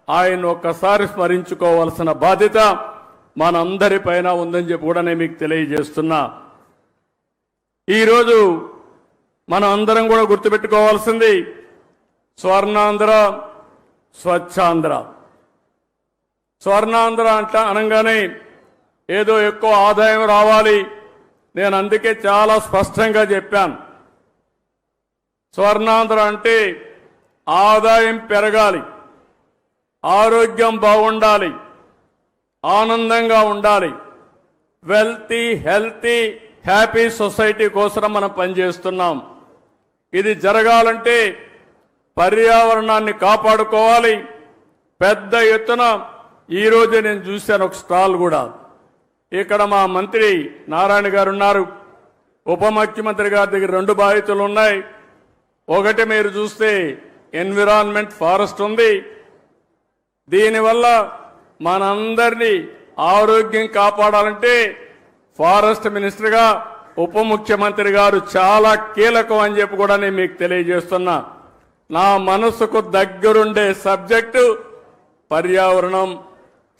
ఆయన ఒక్కసారి స్మరించుకోవాల్సిన బాధ్యత మనందరిపైన ఉందని చెప్పి కూడా నేను మీకు తెలియజేస్తున్నా. ఈరోజు మనం అందరం కూడా గుర్తుపెట్టుకోవాల్సింది స్వర్ణాంధ్ర, స్వచ్ఛాంధ్ర. స్వర్ణాంధ్ర అనగానే ఏదో ఎక్కువ ఆదాయం రావాలి. నేను అందుకే చాలా స్పష్టంగా చెప్పాను. స్వర్ణాంధ్ర అంటే ఆదాయం పెరగాలి, ఆరోగ్యం బాగుండాలి, ఆనందంగా ఉండాలి, వెల్తీ హెల్తీ హ్యాపీ సొసైటీ కోసం మనం పనిచేస్తున్నాం. ఇది జరగాలంటే పర్యావరణాన్ని కాపాడుకోవాలి. పెద్ద ఎత్తున ఈరోజు నేను చూశాను ఒక స్టాల్ కూడా. ఇక్కడ మా మంత్రి నారాయణ గారు ఉన్నారు, ఉప ముఖ్యమంత్రి గారి దగ్గర 2 బాధ్యతలు ఉన్నాయి. ఒకటి మీరు చూస్తే ఎన్విరాన్మెంట్ ఫారెస్ట్ ఉంది. దీనివల్ల మనందరినీ ఆరోగ్యం కాపాడాలంటే ఫారెస్ట్ మినిస్టర్గా ఉప ముఖ్యమంత్రి గారు చాలా కీలకం అని చెప్పి కూడా నేను మీకు తెలియజేస్తున్నా. నా మనసుకు దగ్గరుండే సబ్జెక్టు పర్యావరణం,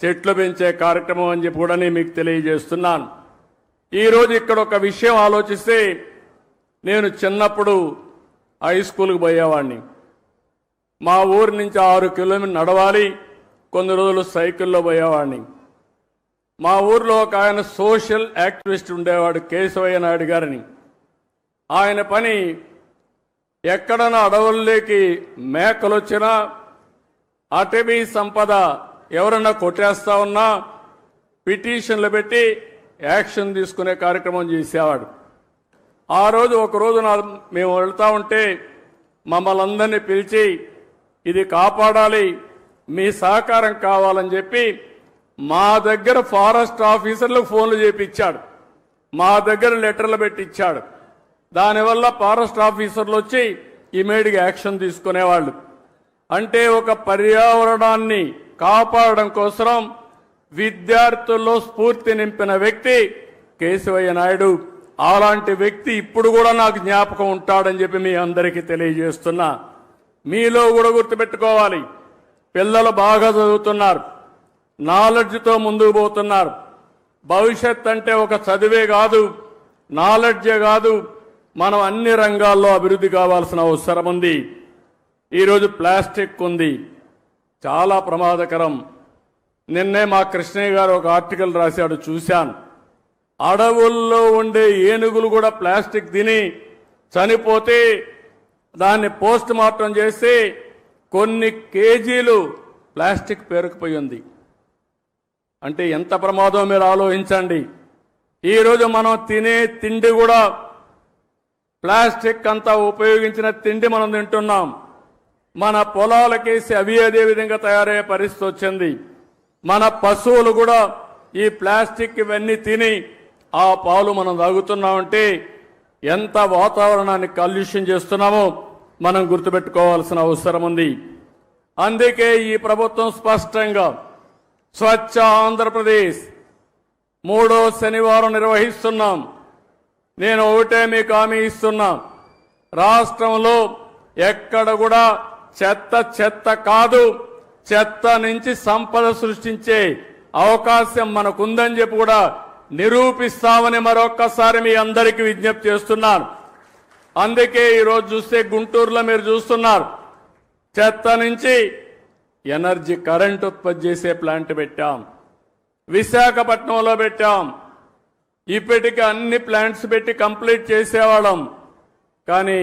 చెట్లు పెంచే కార్యక్రమం అని చెప్పి కూడా నేను మీకు తెలియజేస్తున్నాను. ఈరోజు ఇక్కడ ఒక విషయం ఆలోచిస్తే, నేను చిన్నప్పుడు హై స్కూల్కి పోయేవాడిని. మా ఊరి నుంచి 6 కిలోమీటర్లు నడవాలి, కొన్ని రోజులు సైకిల్లో పోయేవాడిని. మా ఊర్లో ఒక ఆయన సోషల్ యాక్టివిస్ట్ ఉండేవాడు, కేశవయ్య నాయుడు గారిని. ఆయన పని ఎక్కడన్నా అడవుల్లోకి మేకలు వచ్చినా, అటవీ సంపద ఎవరన్నా కొట్టేస్తా ఉన్నా పిటిషన్లు పెట్టి యాక్షన్ తీసుకునే కార్యక్రమం చేసేవాడు. ఆ రోజు ఒకరోజు మేము వెళ్తా ఉంటే మమ్మల్ని అందరినీ పిలిచి ఇది కాపాడాలి, మీ సహకారం కావాలని చెప్పి మా దగ్గర ఫారెస్ట్ ఆఫీసర్లకు ఫోన్లు చేపించాడు, మా దగ్గర లెటర్లు పెట్టించాడు. దానివల్ల ఫారెస్ట్ ఆఫీసర్లు వచ్చి ఇమీడియట్గా యాక్షన్ తీసుకునేవాళ్ళు. అంటే ఒక పర్యావరణాన్ని కాపాడడం కోసం విద్యార్థుల్లో స్ఫూర్తి నింపిన వ్యక్తి కేశవయ్య నాయుడు. అలాంటి వ్యక్తి ఇప్పుడు కూడా నాకు జ్ఞాపకం ఉంటాడని చెప్పి మీ అందరికీ తెలియజేస్తున్నా. మీలో కూడా గుర్తుపెట్టుకోవాలి, పిల్లలు బాగా చదువుతున్నారు, నాలెడ్జ్తో ముందుకు పోతున్నారు. భవిష్యత్ అంటే ఒక చదివే కాదు, నాలెడ్జే కాదు, మనం అన్ని రంగాల్లో అభివృద్ధి కావాల్సిన అవసరం ఉంది. ఈరోజు ప్లాస్టిక్ ఉంది, చాలా ప్రమాదకరం. నిన్నే మా కృష్ణయ్య గారు ఒక ఆర్టికల్ రాశాడు, చూశాను. అడవుల్లో ఉండే ఏనుగులు కూడా ప్లాస్టిక్ తిని చనిపోతే దాన్ని పోస్ట్ మార్టం చేసి కొన్ని కేజీలు ప్లాస్టిక్ పేరుకుపోయింది. అంటే ఎంత ప్రమాదం మీరు ఆలోచించండి. ఈరోజు మనం తినే తిండి కూడా ప్లాస్టిక్ అంతా ఉపయోగించిన తిండి మనం తింటున్నాం. మన పొలాలకేసి అవి అదే విధంగా తయారయ్యే పరిస్థితి వచ్చింది. మన పశువులు కూడా ఈ ప్లాస్టిక్ ఇవన్నీ తిని ఆ పాలు మనం తాగుతున్నామంటే ఎంత వాతావరణాన్ని కాలుష్యం చేస్తున్నామో మనం గుర్తుపెట్టుకోవాల్సిన అవసరం ఉంది. అందుకే ఈ ప్రభుత్వం స్పష్టంగా స్వచ్ఛ ఆంధ్రప్రదేశ్ 3వ శనివారం నిర్వహిస్తున్నాం. నేను ఒకటే మీకు హామీ ఇస్తున్నా, రాష్ట్రంలో ఎక్కడ కూడా చెత్త కాదు, చెత్త నుంచి సంపద సృష్టించే అవకాశం మనకుందని చెప్పి కూడా నిరూపిస్తామని మరొక్కసారి మీ అందరికీ విజ్ఞప్తి చేస్తున్నాను. అందుకే ఈరోజు చూస్తే గుంటూరులో మీరు చూస్తున్నారు, చెత్త నుంచి ఎనర్జీ కరెంట్ ఉత్పత్తి చేసే ప్లాంట్ పెట్టాం, విశాఖపట్నంలో పెట్టాం. ఇప్పటికీ అన్ని ప్లాంట్స్ పెట్టి కంప్లీట్ చేసేవాళ్ళం. కానీ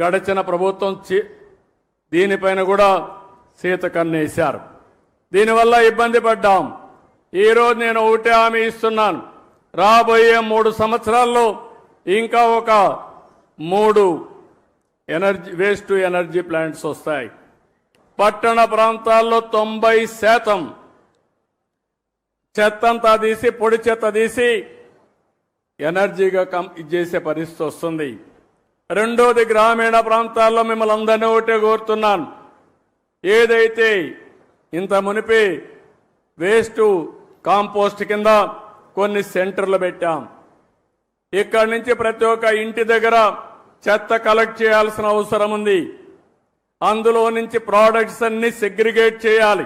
గడిచిన ప్రభుత్వం దీనిపైన కూడా సీత కన్నేశారు. దీనివల్ల ఇబ్బంది పడ్డాం. ఈరోజు నేను ఒకటే హామీ ఇస్తున్నాను, రాబోయే 3 సంవత్సరాల్లో ఇంకా ఒక 3 వేస్ట్ టు ఎనర్జీ ప్లాంట్స్ వస్తాయి. పట్టణ ప్రాంతాల్లో 90% చెత్తంతా తీసి, పొడి చెత్త తీసి ఎనర్జీగా చేసే పరిస్థితి వస్తుంది. రెండోది, గ్రామీణ ప్రాంతాల్లో మిమ్మల్ని అందరినీ ఒకటే కోరుతున్నాను, ఏదైతే ఇంత మునిపి వేస్ట్ కాంపోస్ట్ కింద కొన్ని సెంటర్లు పెట్టాం. ఇక్కడి నుంచి ప్రతి ఒక్క ఇంటి దగ్గర చెత్త కలెక్ట్ చేయాల్సిన అవసరం ఉంది. అందులో నుంచి ప్రోడక్ట్స్ అన్ని సెగ్రిగేట్ చేయాలి.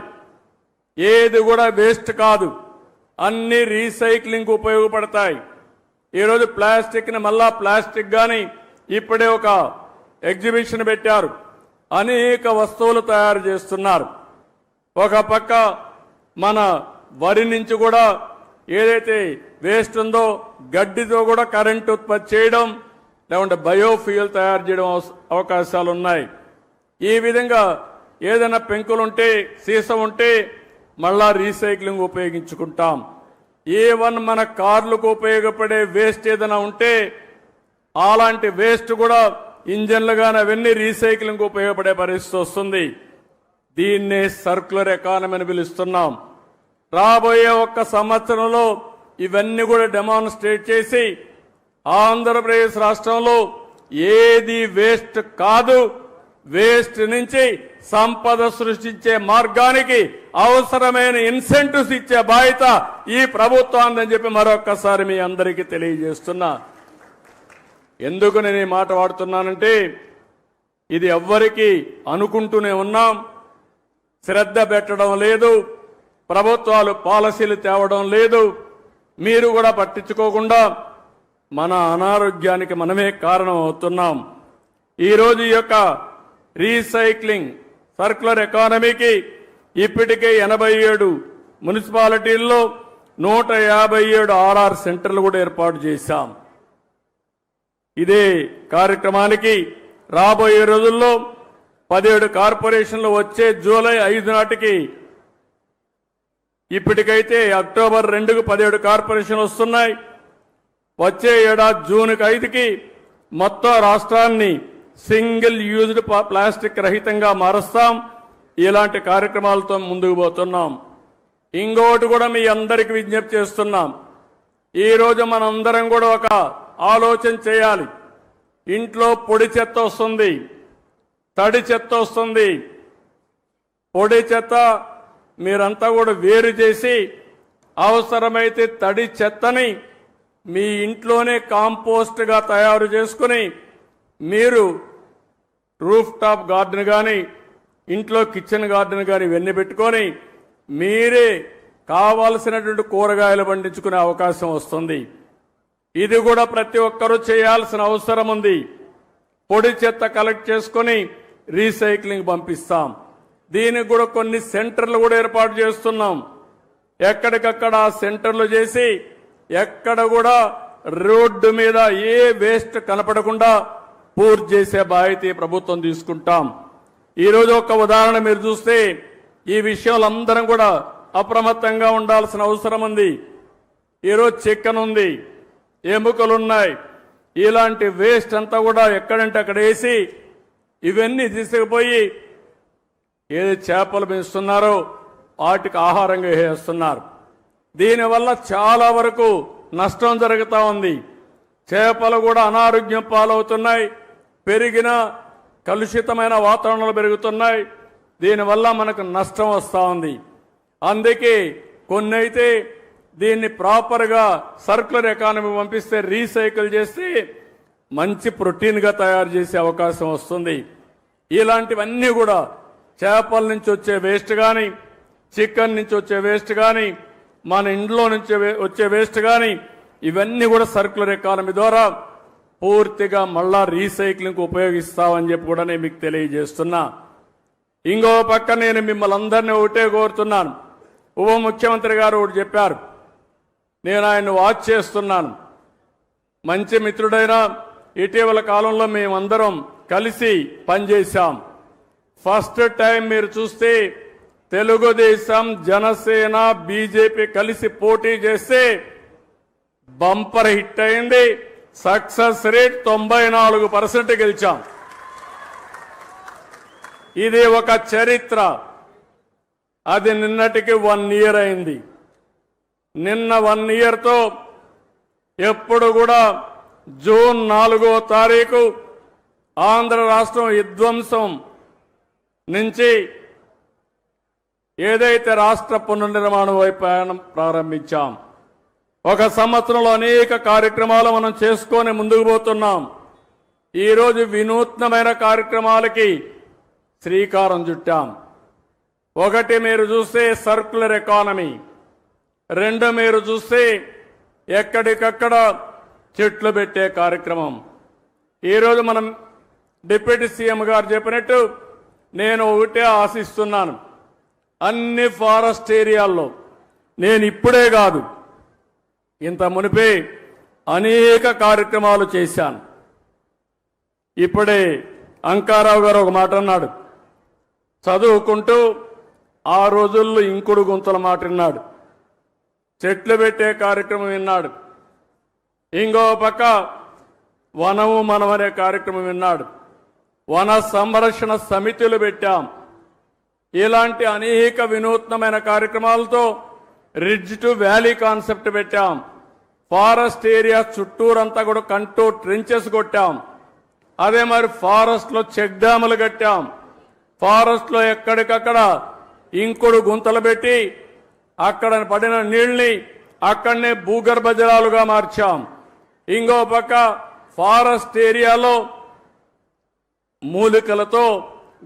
ఏది కూడా వేస్ట్ కాదు, అన్ని రీసైక్లింగ్ ఉపయోగపడతాయి. ఈరోజు ప్లాస్టిక్ని మళ్ళా ప్లాస్టిక్ గాని ఇప్పుడే ఒక ఎగ్జిబిషన్ పెట్టారు, అనేక వస్తువులు తయారు చేస్తున్నారు. ఒక పక్క మన వరి నుంచి కూడా ఏదైతే వేస్ట్ ఉందో గడ్డితో కూడా కరెంట్ ఉత్పత్తి చేయడం, లేకుంటే బయోఫ్యూయల్ తయారు చేయడం అవకాశాలు ఉన్నాయి. ఈ విధంగా ఏదైనా పెంకులుంటే సీసం ఉంటే మళ్ళా రీసైక్లింగ్ ఉపయోగించుకుంటాం. ఏవన్ మన కార్లకు ఉపయోగపడే వేస్ట్ ఏదైనా ఉంటే అలాంటి వేస్ట్ కూడా ఇంజన్లు కానీ అవన్నీ రీసైక్లింగ్ ఉపయోగపడే పరిస్థితి వస్తుంది. దీన్నే సర్క్యులర్ ఎకానమీ అని పిలుస్తున్నాం. రాబోయే 1 సంవత్సరంలో ఇవన్నీ కూడా డెమాన్స్ట్రేట్ చేసి ఆంధ్రప్రదేశ్ రాష్ట్రంలో ఏది వేస్ట్ కాదు, వేస్ట్ నుంచి సంపద సృష్టించే మార్గానికి అవసరమైన ఇన్సెంటివ్స్ ఇచ్చే బాధ్యత ఈ ప్రభుత్వాన్ని చెప్పి మరొక్కసారి మీ అందరికీ తెలియజేస్తున్నా. ఎందుకు నేను ఈ మాట వాడుతున్నానంటే ఇది ఎవ్వరికి అనుకుంటూనే ఉన్నాం, శ్రద్ధ పెట్టడం లేదు, ప్రభుత్వాలు పాలసీలు తేవడం లేదు, మీరు కూడా పట్టించుకోకుండా మన అనారోగ్యానికి మనమే కారణం అవుతున్నాం. ఈరోజు ఈ యొక్క రీసైక్లింగ్ సర్క్యులర్ ఎకానమీకి ఇప్పటికే 87 మున్సిపాలిటీల్లో 157 ఆర్ఆర్ సెంటర్లు కూడా ఏర్పాటు చేశాం. ఇదే కార్యక్రమానికి రాబోయే రోజుల్లో 17 కార్పొరేషన్లు వచ్చే జూలై 5 నాటికి, ఇప్పటికైతే అక్టోబర్ 2కు 17 కార్పొరేషన్లు వస్తున్నాయి. వచ్చే ఏడాది జూన్ 5కి మొత్తం రాష్ట్రాన్ని సింగిల్ యూజ్డ్ ప్లాస్టిక్ రహితంగా మారుస్తాం. ఇలాంటి కార్యక్రమాలతో ముందుకు పోతున్నాం. ఇంకోటి కూడా మీ అందరికి విజ్ఞప్తి చేస్తున్నాం. ఈరోజు మనందరం కూడా ఒక ఆలోచన చేయాలి. ఇంట్లో పొడి చెత్త వస్తుంది, తడి చెత్త వస్తుంది. పొడి చెత్త మీరంతా కూడా వేరు చేసి అవసరమైతే తడి చెత్తని మీ ఇంట్లోనే కాంపోస్ట్గా తయారు చేసుకుని మీరు రూఫ్ టాప్ గార్డెన్ కానీ ఇంట్లో కిచెన్ గార్డెన్ కానీ ఇవన్నీ పెట్టుకొని మీరే కావాల్సినటువంటి కూరగాయలు పండించుకునే అవకాశం వస్తుంది. ఇది కూడా ప్రతి ఒక్కరూ చేయాల్సిన అవసరం ఉంది. పొడి చెత్త కలెక్ట్ చేసుకుని రీసైక్లింగ్ పంపిస్తాం. దీనికి కూడా కొన్ని సెంటర్లు కూడా ఏర్పాటు చేస్తున్నాం. ఎక్కడికక్కడ ఆ సెంటర్లు చేసి ఎక్కడ కూడా రోడ్డు మీద ఏ వేస్ట్ కనపడకుండా పూర్తి చేసే బాధ్యత ప్రభుత్వం తీసుకుంటాం. ఈరోజు ఒక ఉదాహరణ మీరు చూస్తే ఈ విషయంలో అందరం కూడా అప్రమత్తంగా ఉండాల్సిన అవసరం ఉంది. ఈరోజు చికెన్ ఉంది, ఎముకలున్నాయి, ఇలాంటి వేస్ట్ అంతా కూడా ఎక్కడంటే అక్కడ వేసి ఇవన్నీ తీసుకుపోయి ఏది చేపలు పెంచుతున్నారో వాటికి ఆహారంగా వేస్తున్నారు. దీనివల్ల చాలా వరకు నష్టం జరుగుతూ ఉంది. చేపలు కూడా అనారోగ్యం పాలవుతున్నాయి, పెరిగిన కలుషితమైన వాతావరణాలు పెరుగుతున్నాయి. దీనివల్ల మనకు నష్టం వస్తూ ఉంది. అందుకే కొన్ని అయితే దీన్ని ప్రాపర్గా సర్క్యులర్ ఎకానమీ పంపిస్తే రీసైకిల్ చేసి మంచి ప్రోటీన్గా తయారు చేసే అవకాశం వస్తుంది. ఇలాంటివన్నీ కూడా చేపల నుంచి వచ్చే వేస్ట్ కానీ, చికెన్ నుంచి వచ్చే వేస్ట్ కానీ, మన ఇంట్లో నుంచి వచ్చే వేస్ట్ కానీ ఇవన్నీ కూడా సర్క్యులర్ ఎకానమీ ద్వారా పూర్తిగా మళ్ళా రీసైక్లింగ్ ఉపయోగిస్తామని చెప్పి కూడా నేను మీకు తెలియజేస్తున్నా. ఇంకో పక్క నేను మిమ్మల్ని అందరినీ ఒకటే కోరుతున్నాను. ఉప ముఖ్యమంత్రి గారు ఒకటి చెప్పారు, నేను ఆయన్ని వాచ్ చేస్తున్నాను. మంచి మిత్రుడైన ఇటీవల కాలంలో మేమందరం కలిసి పనిచేశాం. ఫస్ట్ టైం మీరు చూస్తే తెలుగుదేశం, జనసేన, బీజేపీ కలిసి పోటీ చేస్తే బంపర్ హిట్ అయింది. సక్సెస్ రేట్ 94% గెలిచాం. ఇది ఒక చరిత్ర. అది నిన్నటికి 1 ఇయర్ అయింది. నిన్న 1 ఇయర్తో ఎప్పుడు కూడా జూన్ 4వ తారీఖు ఆంధ్ర రాష్ట్రం విధ్వంసం నుంచి ఏదైతే రాష్ట్ర పునర్నిర్మాణం వైపు ప్రారంభించాం. 1 సంవత్సరంలో అనేక కార్యక్రమాలు మనం చేసుకొని ముందుకు పోతున్నాం. ఈరోజు వినూత్నమైన కార్యక్రమాలకి శ్రీకారం చుట్టాం. ఒకటి మీరు చూస్తే సర్క్యులర్ ఎకానమీ, రెండు మీరు చూస్తే ఎక్కడికక్కడ చెట్లు పెట్టే కార్యక్రమం. ఈరోజు మనం డిప్యూటీ సీఎం గారు చెప్పినట్టు నేను ఒకటే ఆశిస్తున్నాను, అన్ని ఫారెస్ట్ ఏరియాల్లో నేను ఇప్పుడే కాదు ఇంత మునిపే అనేక కార్యక్రమాలు చేశాను. ఇప్పుడే అంకారావు గారు ఒక మాట అన్నాడు, చదువుకుంటూ ఆ రోజుల్లో ఇంకుడు గుంతల మాట విన్నాడు, చెట్లు పెట్టే కార్యక్రమం విన్నాడు, ఇంకో పక్క వనము మనం అనే కార్యక్రమం విన్నాడు, వన సంరక్షణ సమితులు పెట్టాం. ఇలాంటి అనేక వినూత్నమైన కార్యక్రమాలతో రిడ్జ్ టు వ్యాలీ కాన్సెప్ట్ పెట్టాం. ఫారెస్ట్ ఏరియా చుట్టూరంతా కూడా కంటోర్ ట్రెంచెస్ కొట్టాం. అదే మరి ఫారెస్ట్ లో చెక్ డ్యాములు కట్టాం. ఫారెస్ట్ లో ఎక్కడికక్కడ ఇంకుడు గుంతలు పెట్టి అక్కడ పడిన నీళ్ని అక్కడనే భూగర్భ జలాలుగా మార్చాం. ఇంకో పక్క ఫారెస్ట్ ఏరియాలో మూలికలతో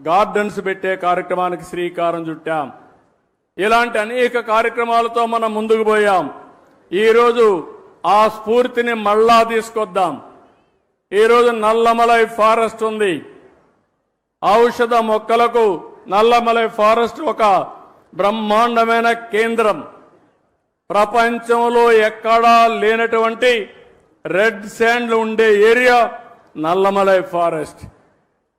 గార్డెన్స్ పెట్టే కార్యక్రమానికి శ్రీకారం చుట్టాం. ఇలాంటి అనేక కార్యక్రమాలతో మనం ముందుకు పోయాం. ఈరోజు ఆ స్ఫూర్తిని మళ్ళా తీసుకొద్దాం. ఈరోజు నల్లమలై ఫారెస్ట్ ఉంది. ఔషధ మొక్కలకు నల్లమలై ఫారెస్ట్ ఒక బ్రహ్మాండమైన కేంద్రం. ప్రపంచంలో ఎక్కడా లేనటువంటి రెడ్ శాండ్లు ఉండే ఏరియా నల్లమలై ఫారెస్ట్.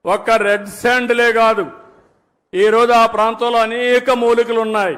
ఒక్క రెడ్ శాండ్లే కాదు, ఈరోజు ఆ ప్రాంతంలో అనేక మూలికలు ఉన్నాయి.